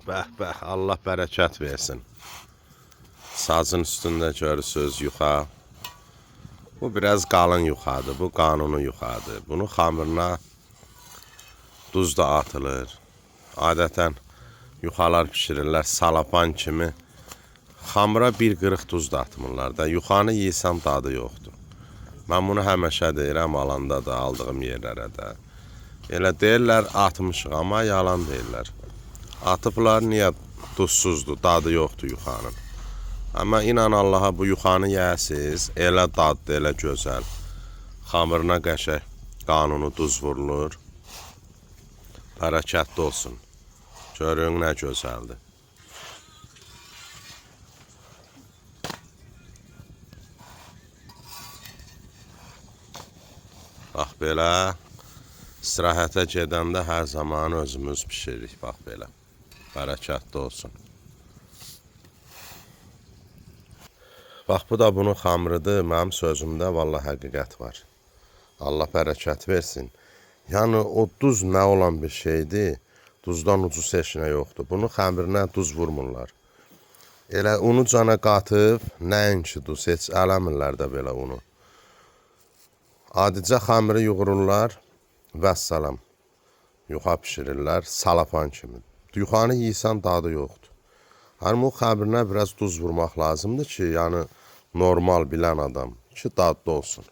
Bəh, Allah bərəkət versin. Sazın üstündə görürsünüz yuxa. Bu biraz qalın yuxadır, bu qanunu yuxadır. Bunu xamırına duz da atılır. Adətən yuxalar pişirirlər salapan kimi. Xamıra bir qırıq duz da atmırlar da. Yuxanı yiysən dadı yoxdur. Mən bunu həmişə deyirəm, alanda da, aldığım yerlərə də. Elə deyirlər, atmışıq, amma yalan deyirlər. Atıblar, niyə duzsuzdur, dadı yoxdur yuxanın. Amma inan Allaha, bu yuxanı yiyəsiz, elə daddır, elə gözəl. Xamırına qəşəng qanunu duz vurulur. Bərəkətli olsun. Görün nə gözəldir. Bax belə, istirahətə gedəndə hər zaman özümüz pişiririk, bax belə. Bərəkətli olsun. Bax, bu da bunun xamırıdır, mənim sözümdə vallahi həqiqət var. Allah bərəkət versin. Yəni, o duz nə olan bir şeydir, duzdan ucuz heç nə yoxdur. Bunu xəmirinə duz vurmurlar. Elə unu cana qatıb, nəinki duz, heç eləmirlər də belə unu. Adicə xəmiri yoğururlar, vəssalam. Yuxa pişirirlər, salapan kimi. Yuxanı yiysən dadı yoxdur. Həmin o xəmirinə biraz duz vurmaq lazımdır ki, yəni normal bilən adam ki, dadlı olsun.